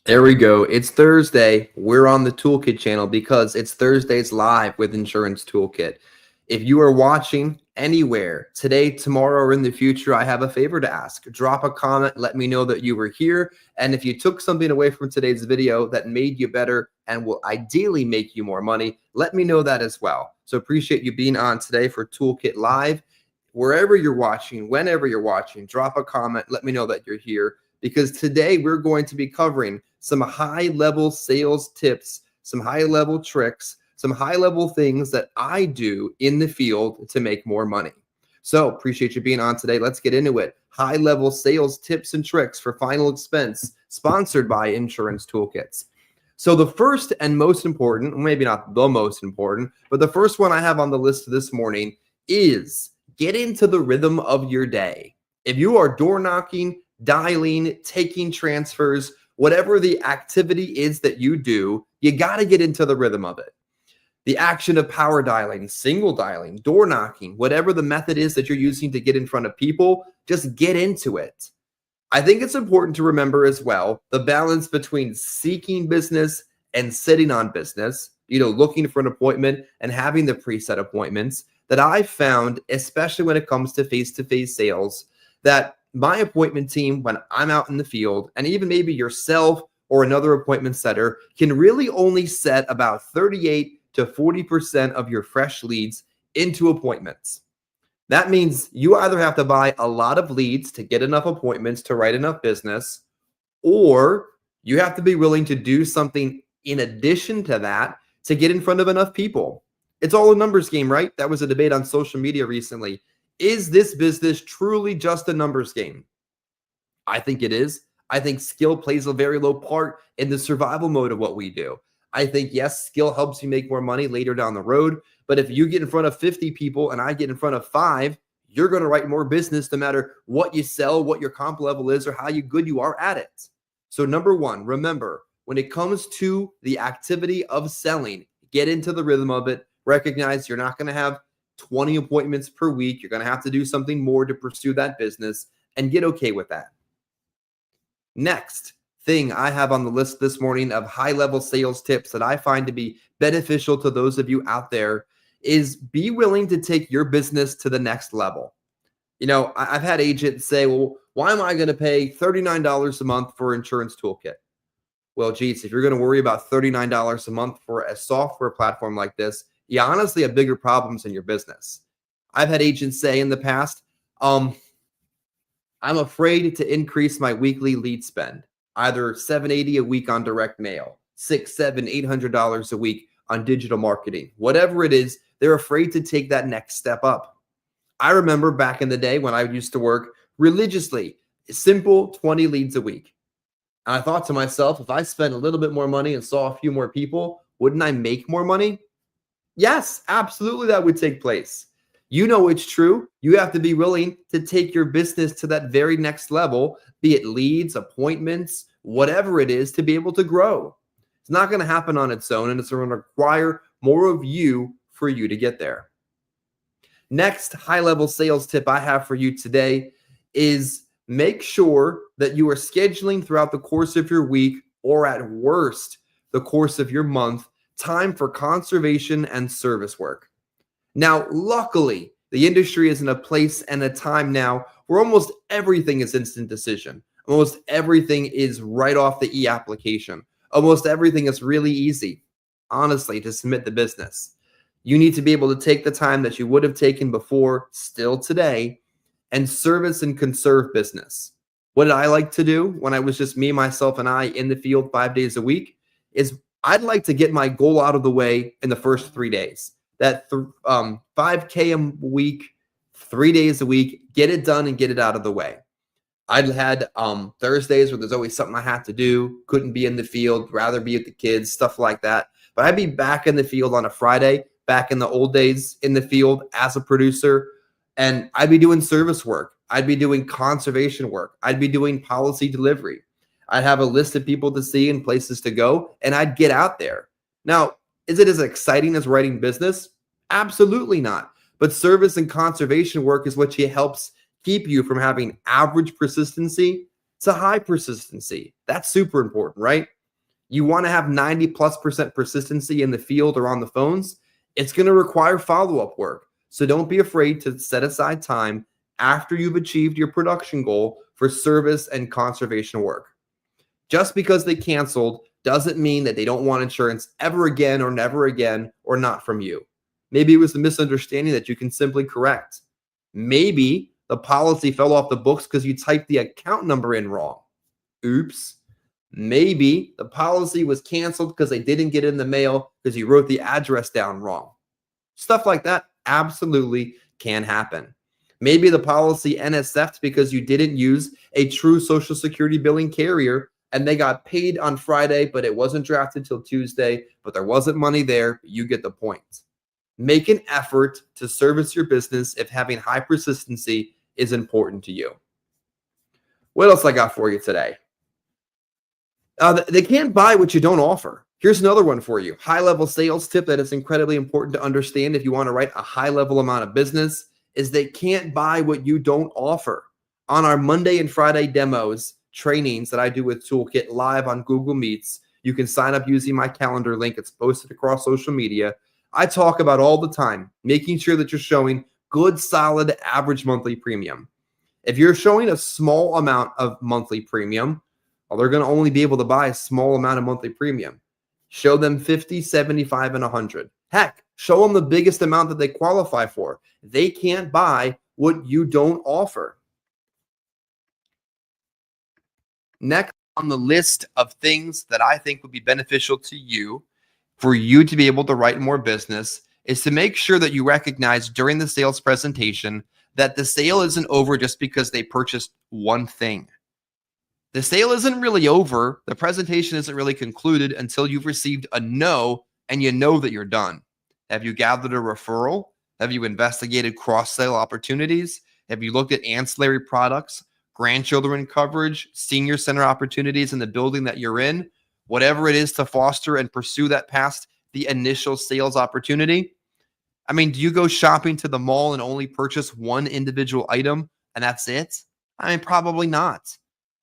There we go. It's Thursday. We're on the Toolkit channel because it's Thursdays live with Insurance Toolkit. If you are watching anywhere today, tomorrow, or in the future, I have a favor to ask. Drop a comment. Let me know that you were here. And if you took something away from today's video that made you better and will ideally make you more money, let me know that as well. So appreciate you being on today for Toolkit Live. Wherever you're watching, whenever you're watching, drop a comment. Let me know that you're here, because today we're going to be covering some high-level sales tips, some high-level tricks, some high-level things that I do in the field to make more money. So appreciate you being on today. Let's get into it. High-level sales tips and tricks for final expense, sponsored by Insurance Toolkits. So the first and most important, maybe not the most important, but the first one I have on the list this morning is get into the rhythm of your day. If you are door knocking, dialing, taking transfers, whatever the activity is that you do, you got to get into the rhythm of it. The action of power dialing, single dialing, door knocking, whatever the method is that you're using to get in front of people, just get into it. I think it's important to remember as well the balance between seeking business and sitting on business, looking for an appointment and having the preset appointments that I've found, especially when it comes to face-to-face sales, that my appointment team, when I'm out in the field, and even maybe yourself or another appointment setter, can really only set about 38 to 40% of your fresh leads into appointments. That means you either have to buy a lot of leads to get enough appointments to write enough business, or you have to be willing to do something in addition to that to get in front of enough people. It's all a numbers game, right? That was a debate on social media recently. Is this business truly just a numbers game? I think it is. I think skill plays a very low part in the survival mode of what we do. I think, yes, skill helps you make more money later down the road. But if you get in front of 50 people and I get in front of 5, you're going to write more business no matter what you sell, what your comp level is, or how good you are at it. So number one, remember, when it comes to the activity of selling, get into the rhythm of it. Recognize you're not going to have 20 appointments per week. You're going to have to do something more to pursue that business, and get okay with that. Next thing I have on the list this morning of high-level sales tips that I find to be beneficial to those of you out there is be willing to take your business to the next level. I've had agents say, well, why am I going to pay $39 a month for Insurance Toolkit? Well, geez, if you're going to worry about $39 a month for a software platform like this, you honestly have bigger problems in your business. I've had agents say in the past, I'm afraid to increase my weekly lead spend, either $780 a week on direct mail, $600, $700, $800 a week on digital marketing, whatever it is, they're afraid to take that next step up. I remember back in the day when I used to work religiously, simple 20 leads a week. And I thought to myself, if I spent a little bit more money and saw a few more people, wouldn't I make more money? Yes, absolutely, that would take place. It's true. You have to be willing to take your business to that very next level, be it leads, appointments, whatever it is, to be able to grow. It's not going to happen on its own, and it's going to require more of you for you to get there. Next high-level sales tip I have for you today is make sure that you are scheduling throughout the course of your week, or at worst, the course of your month, time for conservation and service work. Now, luckily, the industry is in a place and a time now where almost everything is instant decision. Almost everything is right off the e-application. Almost everything is really easy, honestly, to submit the business. You need to be able to take the time that you would have taken before, still today, and service and conserve business. What did I like to do when I was just me, myself, and I in the field 5 days a week is I'd like to get my goal out of the way in the first 3 days. That 5K a week, 3 days a week, get it done and get it out of the way. I'd had Thursdays where there's always something I had to do, couldn't be in the field, rather be with the kids, stuff like that. But I'd be back in the field on a Friday, back in the old days in the field as a producer, and I'd be doing service work. I'd be doing conservation work. I'd be doing policy delivery. I'd have a list of people to see and places to go, and I'd get out there. Now, is it as exciting as writing business? Absolutely not. But service and conservation work is what helps keep you from having average persistency to high persistency. That's super important, right? You want to have 90+% persistency in the field or on the phones. It's going to require follow-up work. So don't be afraid to set aside time after you've achieved your production goal for service and conservation work. Just because they canceled doesn't mean that they don't want insurance ever again or never again or not from you. Maybe it was a misunderstanding that you can simply correct. Maybe the policy fell off the books because you typed the account number in wrong. Oops. Maybe the policy was canceled because they didn't get it in the mail because you wrote the address down wrong. Stuff like that absolutely can happen. Maybe the policy NSF'd because you didn't use a true Social Security billing carrier and they got paid on Friday, but it wasn't drafted till Tuesday, but there wasn't money there. You get the point. Make an effort to service your business if having high persistency is important to you. What else I got for you today? They can't buy what you don't offer. Here's another one for you. High-level sales tip that is incredibly important to understand if you want to write a high-level amount of business is they can't buy what you don't offer. On our Monday and Friday demos, trainings that I do with Toolkit live on Google Meets, you can sign up using my calendar link. It's posted across social media. I talk about all the time, making sure that you're showing good, solid, average monthly premium. If you're showing a small amount of monthly premium, well, they're going to only be able to buy a small amount of monthly premium. Show them 50, 75, and 100. Heck, show them the biggest amount that they qualify for. They can't buy what you don't offer. Next on the list of things that I think would be beneficial to you for you to be able to write more business is to make sure that you recognize during the sales presentation that the sale isn't over just because they purchased one thing. The sale isn't really over. The presentation isn't really concluded until you've received a no and you know that you're done. Have you gathered a referral? Have you investigated cross-sale opportunities? Have you looked at ancillary products, grandchildren coverage, senior center opportunities in the building that you're in? Whatever it is to foster and pursue that past the initial sales opportunity. I mean, do you go shopping to the mall and only purchase one individual item and that's it? I mean, probably not.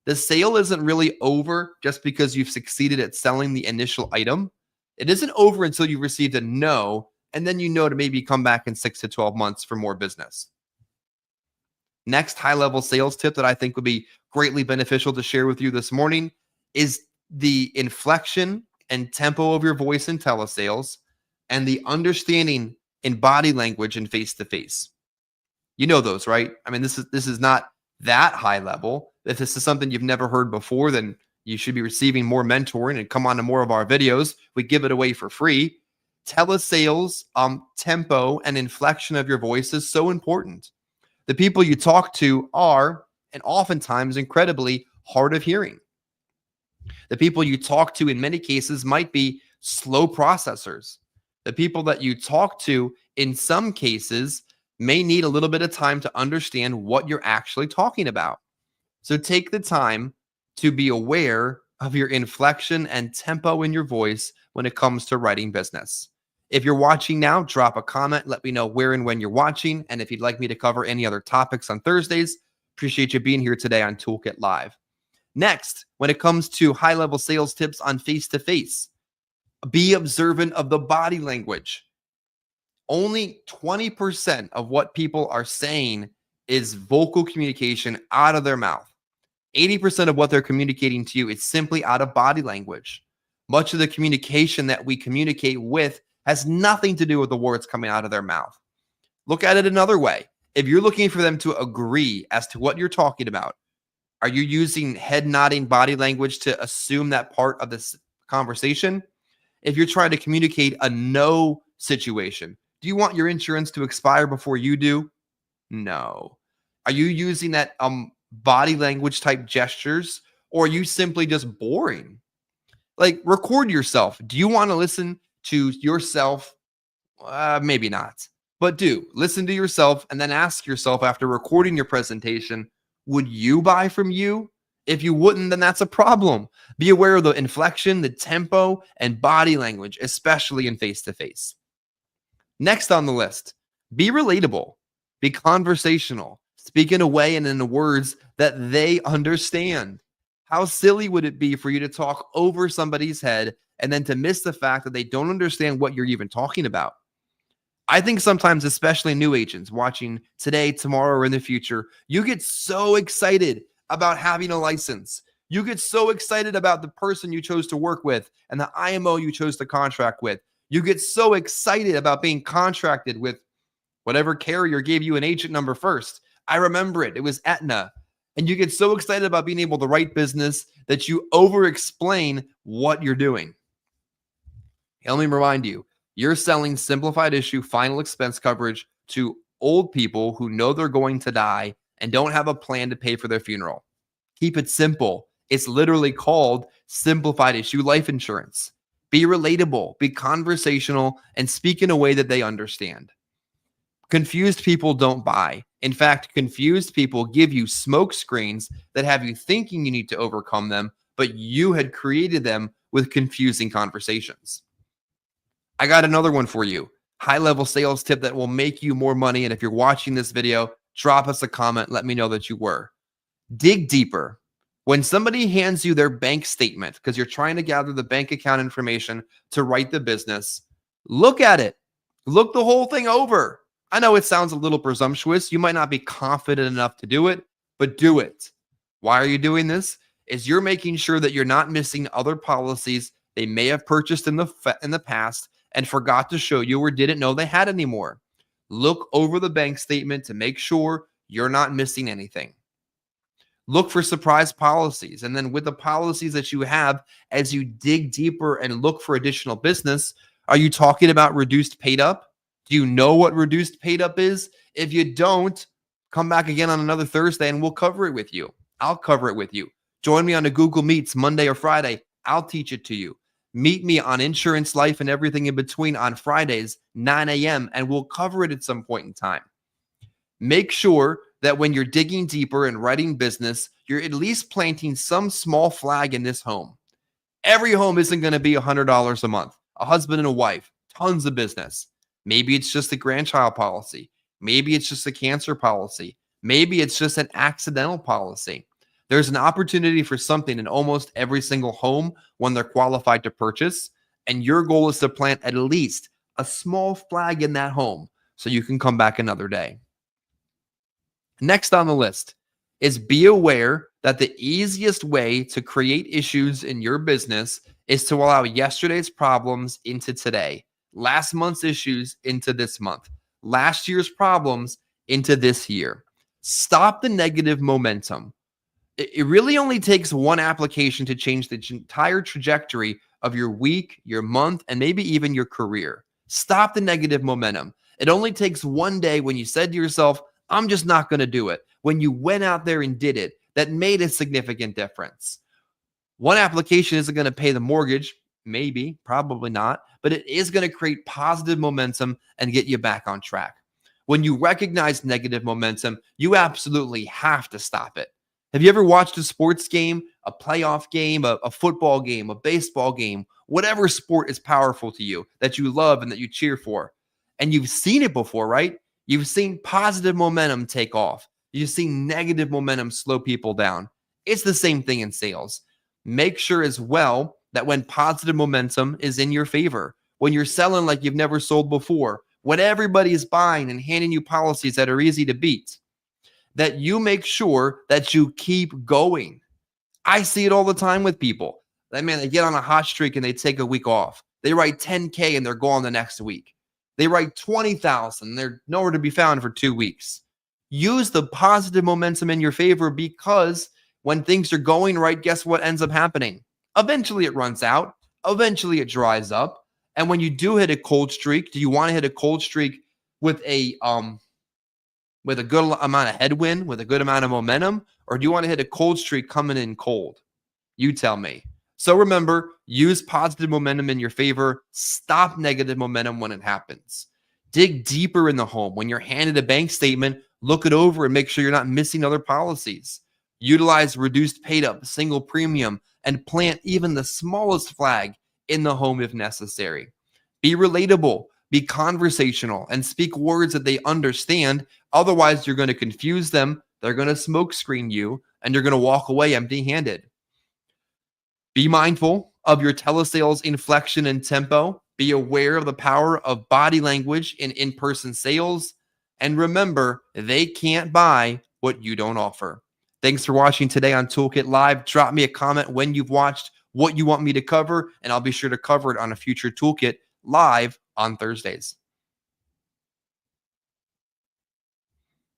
The sale isn't really over just because you've succeeded at selling the initial item. It isn't over until you've received a no, and then you know to maybe come back in 6 to 12 months for more business. Next high-level sales tip that I think would be greatly beneficial to share with you this morning is the inflection and tempo of your voice in telesales and the understanding in body language and face-to-face. You know those, right? I mean, this is not that high level. If this is something you've never heard before, then you should be receiving more mentoring and come on to more of our videos. We give it away for free. Telesales, tempo and inflection of your voice is so important. The people you talk to are, and oftentimes incredibly, hard of hearing. The people you talk to in many cases might be slow processors. The people that you talk to in some cases may need a little bit of time to understand what you're actually talking about. So take the time to be aware of your inflection and tempo in your voice when it comes to writing business. If you're watching now, drop a comment. Let me know where and when you're watching. And if you'd like me to cover any other topics on Thursdays, appreciate you being here today on Toolkit Live. Next, when it comes to high-level sales tips on face-to-face, be observant of the body language. Only 20% of what people are saying is vocal communication out of their mouth. 80% of what they're communicating to you is simply out of body language. Much of the communication that we communicate with has nothing to do with the words coming out of their mouth. Look at it another way. If you're looking for them to agree as to what you're talking about, are you using head nodding body language to assume that part of this conversation? If you're trying to communicate a no situation, do you want your insurance to expire before you do? No. Are you using that body language type gestures, or are you simply just boring? Like, record yourself. Do you want to listen to yourself? Maybe not, but do listen to yourself and then ask yourself after recording your presentation, would you buy from you? If you wouldn't, then that's a problem. Be aware of the inflection, the tempo, and body language, especially in face-to-face. Next on the list, be relatable, be conversational, speak in a way and in the words that they understand. How silly would it be for you to talk over somebody's head and then to miss the fact that they don't understand what you're even talking about? I think sometimes, especially new agents watching today, tomorrow, or in the future, you get so excited about having a license. You get so excited about the person you chose to work with and the IMO you chose to contract with. You get so excited about being contracted with whatever carrier gave you an agent number first. I remember it. It was Aetna. And you get so excited about being able to write business that you over explain what you're doing. Let me remind you, you're selling simplified issue final expense coverage to old people who know they're going to die and don't have a plan to pay for their funeral. Keep it simple. It's literally called simplified issue life insurance. Be relatable, be conversational, and speak in a way that they understand. Confused people don't buy. In fact, confused people give you smoke screens that have you thinking you need to overcome them, but you had created them with confusing conversations. I got another one for you. High-level sales tip that will make you more money. And if you're watching this video, drop us a comment. Let me know that you were. Dig deeper. When somebody hands you their bank statement, because you're trying to gather the bank account information to write the business, look at it. Look the whole thing over. I know it sounds a little presumptuous. You might not be confident enough to do it, but do it. Why are you doing this? Is you're making sure that you're not missing other policies they may have purchased in the past and forgot to show you or didn't know they had anymore. Look over the bank statement to make sure you're not missing anything. Look for surprise policies. And then with the policies that you have, as you dig deeper and look for additional business, are you talking about reduced paid up? Do you know what reduced paid up is? If you don't, come back again on another Thursday and we'll cover it with you. I'll cover it with you. Join me on the Google Meets Monday or Friday. I'll teach it to you. Meet me on Insurance Life and everything in between on Fridays, 9 a.m., and we'll cover it at some point in time. Make sure that when you're digging deeper and writing business, you're at least planting some small flag in this home. Every home isn't going to be $100 a month. A husband and a wife, tons of business. Maybe it's just a grandchild policy. Maybe it's just a cancer policy. Maybe it's just an accidental policy. There's an opportunity for something in almost every single home when they're qualified to purchase. And your goal is to plant at least a small flag in that home so you can come back another day. Next on the list is be aware that the easiest way to create issues in your business is to allow yesterday's problems into today, last month's issues into this month, last year's problems into this year. Stop the negative momentum. It really only takes one application to change the entire trajectory of your week, your month, and maybe even your career. Stop the negative momentum. It only takes one day when you said to yourself, I'm just not going to do it. When you went out there and did it, that made a significant difference. One application isn't going to pay the mortgage, maybe, probably not, but it is going to create positive momentum and get you back on track. When you recognize negative momentum, you absolutely have to stop it. Have you ever watched a sports game, a playoff game, a football game, a baseball game, whatever sport is powerful to you that you love and that you cheer for? And you've seen it before, right? You've seen positive momentum take off. You've seen negative momentum slow people down. It's the same thing in sales. Make sure as well that when positive momentum is in your favor, when you're selling like you've never sold before, when everybody is buying and handing you policies that are easy to beat, that you make sure that you keep going. I see it all the time with people. That man, they get on a hot streak and they take a week off. They write 10K and they're gone the next week. They write 20,000 and they're nowhere to be found for 2 weeks. Use the positive momentum in your favor, because when things are going right, guess what ends up happening? Eventually it runs out. Eventually it dries up. And when you do hit a cold streak, do you want to hit a cold streak with a good amount of headwind, with a good amount of momentum, or do you want to hit a cold streak coming in cold? You tell me. So remember, use positive momentum in your favor. Stop negative momentum when it happens. Dig deeper in the home. When you're handed a bank statement, look it over and make sure you're not missing other policies. Utilize reduced paid up, single premium, and plant even the smallest flag in the home if necessary. Be relatable. Be conversational and speak words that they understand. Otherwise, you're going to confuse them. They're going to smoke screen you and you're going to walk away empty-handed. Be mindful of your telesales inflection and tempo. Be aware of the power of body language in person sales. And remember, they can't buy what you don't offer. Thanks for watching today on Toolkit Live. Drop me a comment when you've watched, what you want me to cover, and I'll be sure to cover it on a future Toolkit Live on Thursdays.